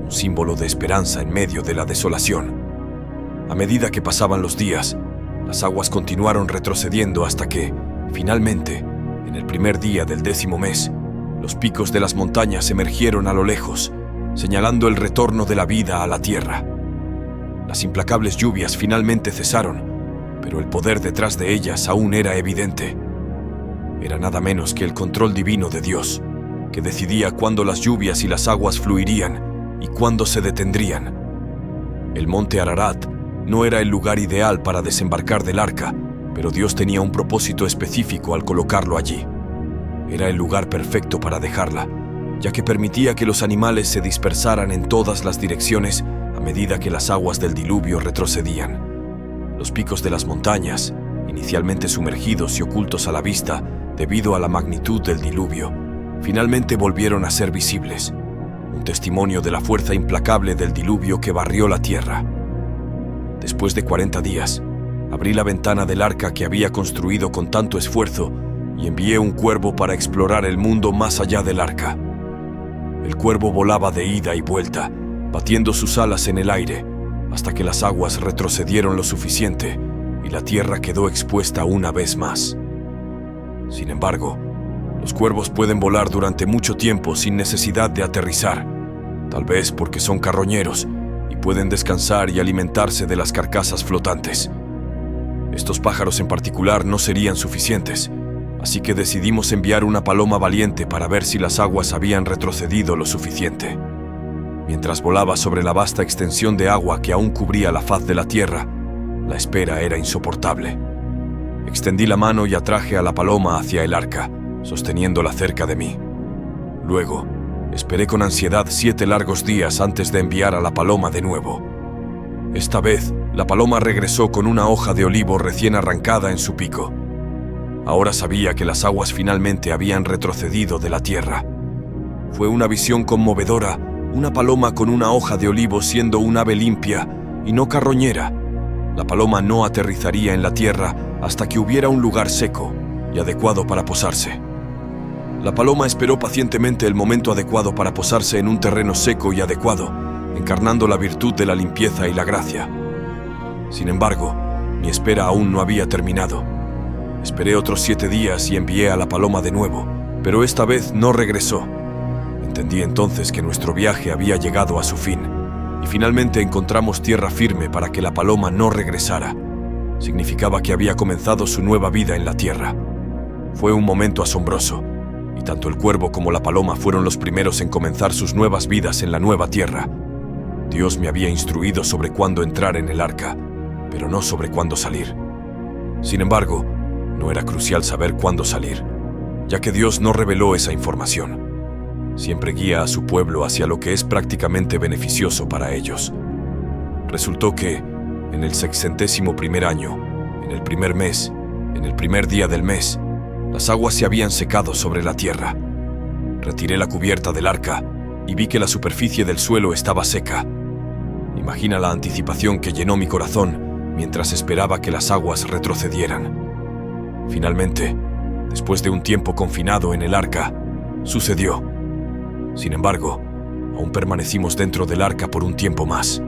un símbolo de esperanza en medio de la desolación. A medida que pasaban los días, las aguas continuaron retrocediendo hasta que, finalmente, en el primer día del 10º mes, los picos de las montañas emergieron a lo lejos, señalando el retorno de la vida a la tierra. Las implacables lluvias finalmente cesaron, pero el poder detrás de ellas aún era evidente. Era nada menos que el control divino de Dios, que decidía cuándo las lluvias y las aguas fluirían y cuándo se detendrían. El monte Ararat no era el lugar ideal para desembarcar del arca, pero Dios tenía un propósito específico al colocarlo allí. Era el lugar perfecto para dejarla, ya que permitía que los animales se dispersaran en todas las direcciones a medida que las aguas del diluvio retrocedían. Los picos de las montañas, inicialmente sumergidos y ocultos a la vista debido a la magnitud del diluvio, finalmente volvieron a ser visibles, un testimonio de la fuerza implacable del diluvio que barrió la tierra. después de 40 días, abrí la ventana del arca que había construido con tanto esfuerzo y envié un cuervo para explorar el mundo más allá del arca. El cuervo volaba de ida y vuelta, batiendo sus alas en el aire, hasta que las aguas retrocedieron lo suficiente y la tierra quedó expuesta una vez más. Sin embargo, los cuervos pueden volar durante mucho tiempo sin necesidad de aterrizar, tal vez porque son carroñeros y pueden descansar y alimentarse de las carcasas flotantes. Estos pájaros en particular no serían suficientes, así que decidimos enviar una paloma valiente para ver si las aguas habían retrocedido lo suficiente. Mientras volaba sobre la vasta extensión de agua que aún cubría la faz de la tierra, la espera era insoportable. Extendí la mano y atraje a la paloma hacia el arca, sosteniéndola cerca de mí. Luego, esperé con ansiedad 7 largos días antes de enviar a la paloma de nuevo. Esta vez, la paloma regresó con una hoja de olivo recién arrancada en su pico. Ahora sabía que las aguas finalmente habían retrocedido de la tierra. Fue una visión conmovedora, una paloma con una hoja de olivo siendo un ave limpia y no carroñera. La paloma no aterrizaría en la tierra hasta que hubiera un lugar seco y adecuado para posarse. La paloma esperó pacientemente el momento adecuado para posarse en un terreno seco y adecuado, encarnando la virtud de la limpieza y la gracia. Sin embargo, mi espera aún no había terminado. Esperé otros 7 días y envié a la paloma de nuevo, pero esta vez no regresó. Entendí entonces que nuestro viaje había llegado a su fin, y finalmente encontramos tierra firme para que la paloma no regresara. Significaba que había comenzado su nueva vida en la tierra. Fue un momento asombroso, y tanto el cuervo como la paloma fueron los primeros en comenzar sus nuevas vidas en la nueva tierra. Dios me había instruido sobre cuándo entrar en el arca, pero no sobre cuándo salir. Sin embargo, no era crucial saber cuándo salir, ya que Dios no reveló esa información. Siempre guía a su pueblo hacia lo que es prácticamente beneficioso para ellos. Resultó que, en el 61º año, en el primer mes, en el primer día del mes, las aguas se habían secado sobre la tierra. Retiré la cubierta del arca y vi que la superficie del suelo estaba seca. Imagina la anticipación que llenó mi corazón mientras esperaba que las aguas retrocedieran. Finalmente, después de un tiempo confinado en el arca, sucedió. Sin embargo, aún permanecimos dentro del arca por un tiempo más.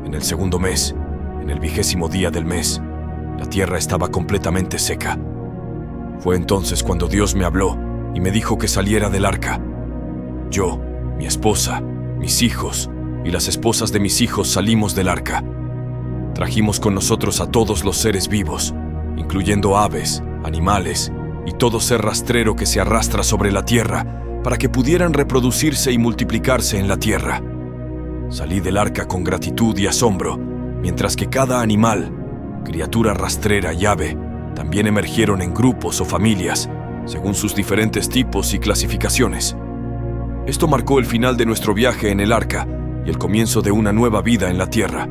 En el segundo mes, en el 20º día del mes, la tierra estaba completamente seca. Fue entonces cuando Dios me habló y me dijo que saliera del arca. Yo, mi esposa, mis hijos y las esposas de mis hijos salimos del arca. Trajimos con nosotros a todos los seres vivos, incluyendo aves, animales y todo ser rastrero que se arrastra sobre la tierra, para que pudieran reproducirse y multiplicarse en la tierra. Salí del arca con gratitud y asombro, mientras que cada animal, criatura rastrera y ave, también emergieron en grupos o familias, según sus diferentes tipos y clasificaciones. Esto marcó el final de nuestro viaje en el arca y el comienzo de una nueva vida en la tierra.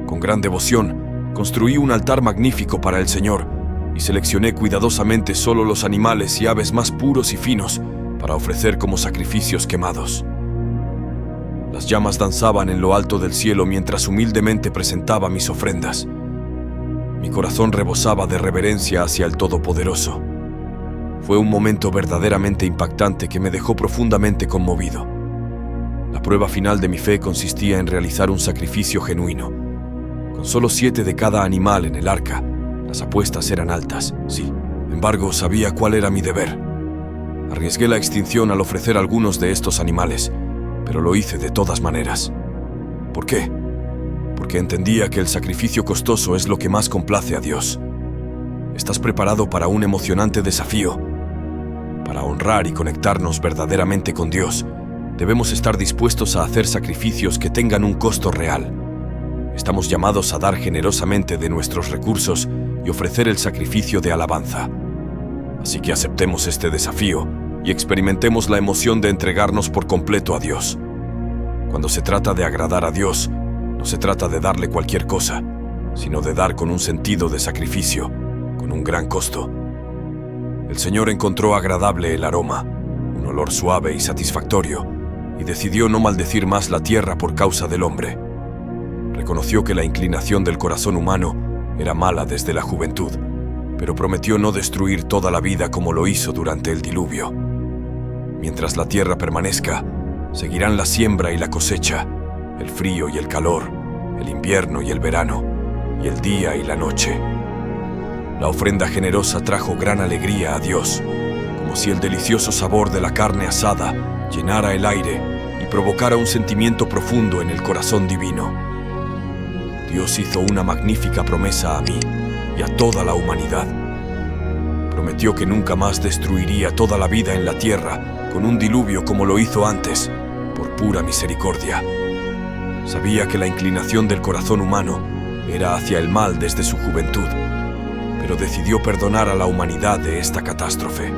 Con gran devoción, construí un altar magnífico para el Señor y seleccioné cuidadosamente solo los animales y aves más puros y finos para ofrecer como sacrificios quemados. Las llamas danzaban en lo alto del cielo mientras humildemente presentaba mis ofrendas. Mi corazón rebosaba de reverencia hacia el Todopoderoso. Fue un momento verdaderamente impactante que me dejó profundamente conmovido. La prueba final de mi fe consistía en realizar un sacrificio genuino. Con solo 7 de cada animal en el arca, las apuestas eran altas, sí. Sin embargo, sabía cuál era mi deber. Arriesgué la extinción al ofrecer algunos de estos animales, pero lo hice de todas maneras. ¿Por qué? Porque entendía que el sacrificio costoso es lo que más complace a Dios. ¿Estás preparado para un emocionante desafío? Para honrar y conectarnos verdaderamente con Dios, debemos estar dispuestos a hacer sacrificios que tengan un costo real. Estamos llamados a dar generosamente de nuestros recursos y ofrecer el sacrificio de alabanza. Así que aceptemos este desafío y experimentemos la emoción de entregarnos por completo a Dios. Cuando se trata de agradar a Dios, no se trata de darle cualquier cosa, sino de dar con un sentido de sacrificio, con un gran costo. El Señor encontró agradable el aroma, un olor suave y satisfactorio, y decidió no maldecir más la tierra por causa del hombre. Reconoció que la inclinación del corazón humano era mala desde la juventud, pero prometió no destruir toda la vida como lo hizo durante el diluvio. Mientras la tierra permanezca, seguirán la siembra y la cosecha, el frío y el calor, el invierno y el verano, y el día y la noche. La ofrenda generosa trajo gran alegría a Dios, como si el delicioso sabor de la carne asada llenara el aire y provocara un sentimiento profundo en el corazón divino. Dios hizo una magnífica promesa a mí y a toda la humanidad. Prometió que nunca más destruiría toda la vida en la tierra con un diluvio como lo hizo antes, por pura misericordia. Sabía que la inclinación del corazón humano era hacia el mal desde su juventud, pero decidió perdonar a la humanidad de esta catástrofe.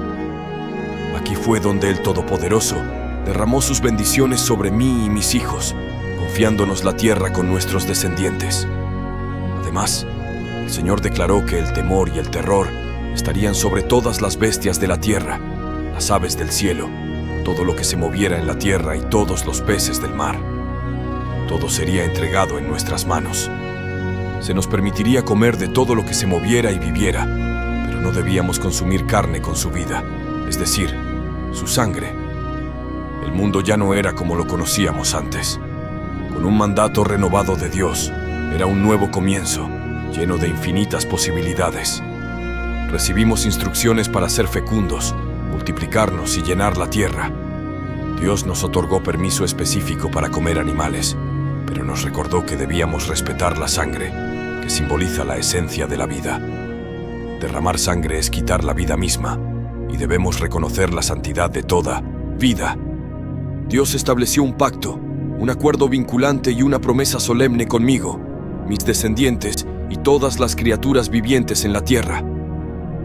Aquí fue donde el Todopoderoso derramó sus bendiciones sobre mí y mis hijos, confiándonos la tierra con nuestros descendientes. Además, el Señor declaró que el temor y el terror estarían sobre todas las bestias de la tierra, las aves del cielo, todo lo que se moviera en la tierra y todos los peces del mar. Todo sería entregado en nuestras manos. Se nos permitiría comer de todo lo que se moviera y viviera, pero no debíamos consumir carne con su vida, es decir, su sangre. El mundo ya no era como lo conocíamos antes. Con un mandato renovado de Dios, era un nuevo comienzo, lleno de infinitas posibilidades. Recibimos instrucciones para ser fecundos, multiplicarnos y llenar la tierra. Dios nos otorgó permiso específico para comer animales, pero nos recordó que debíamos respetar la sangre, que simboliza la esencia de la vida. Derramar sangre es quitar la vida misma, y debemos reconocer la santidad de toda vida. Dios estableció un pacto, un acuerdo vinculante y una promesa solemne conmigo, mis descendientes y todas las criaturas vivientes en la tierra.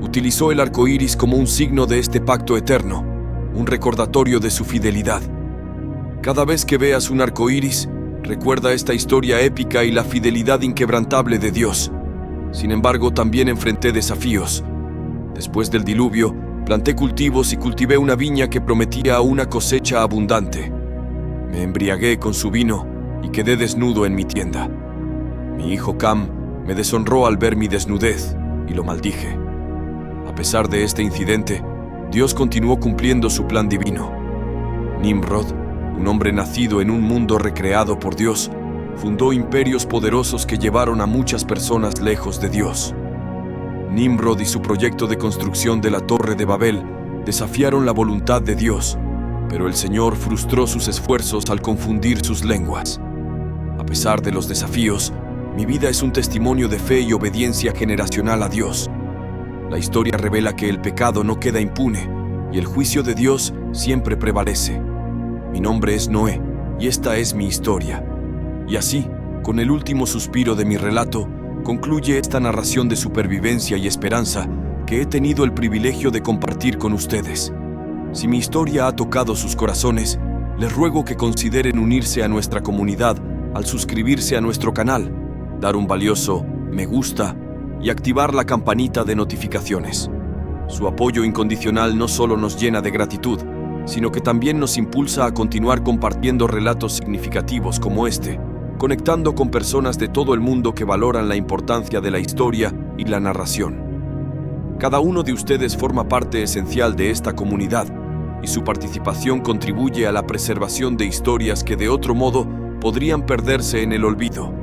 Utilizó el arco iris como un signo de este pacto eterno, un recordatorio de su fidelidad. Cada vez que veas un arco iris, recuerda esta historia épica y la fidelidad inquebrantable de Dios. Sin embargo, también enfrenté desafíos. Después del diluvio, planté cultivos y cultivé una viña que prometía una cosecha abundante. Me embriagué con su vino y quedé desnudo en mi tienda. Mi hijo Cam me deshonró al ver mi desnudez y lo maldije. A pesar de este incidente, Dios continuó cumpliendo su plan divino. Nimrod, un hombre nacido en un mundo recreado por Dios, fundó imperios poderosos que llevaron a muchas personas lejos de Dios. Nimrod y su proyecto de construcción de la Torre de Babel desafiaron la voluntad de Dios, pero el Señor frustró sus esfuerzos al confundir sus lenguas. A pesar de los desafíos, mi vida es un testimonio de fe y obediencia generacional a Dios. La historia revela que el pecado no queda impune y el juicio de Dios siempre prevalece. Mi nombre es Noé y esta es mi historia. Y así, con el último suspiro de mi relato, concluye esta narración de supervivencia y esperanza que he tenido el privilegio de compartir con ustedes. Si mi historia ha tocado sus corazones, les ruego que consideren unirse a nuestra comunidad al suscribirse a nuestro canal, dar un valioso me gusta y activar la campanita de notificaciones. Su apoyo incondicional no solo nos llena de gratitud, sino que también nos impulsa a continuar compartiendo relatos significativos como este, conectando con personas de todo el mundo que valoran la importancia de la historia y la narración. Cada uno de ustedes forma parte esencial de esta comunidad y su participación contribuye a la preservación de historias que de otro modo podrían perderse en el olvido.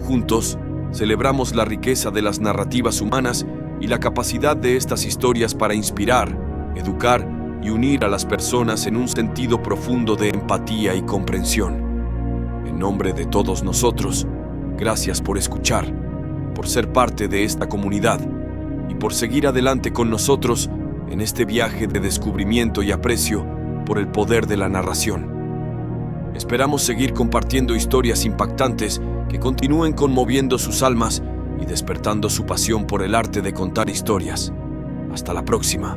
Juntos, celebramos la riqueza de las narrativas humanas y la capacidad de estas historias para inspirar, educar y unir a las personas en un sentido profundo de empatía y comprensión. En nombre de todos nosotros, gracias por escuchar, por ser parte de esta comunidad y por seguir adelante con nosotros en este viaje de descubrimiento y aprecio por el poder de la narración. Esperamos seguir compartiendo historias impactantes que continúen conmoviendo sus almas y despertando su pasión por el arte de contar historias. Hasta la próxima.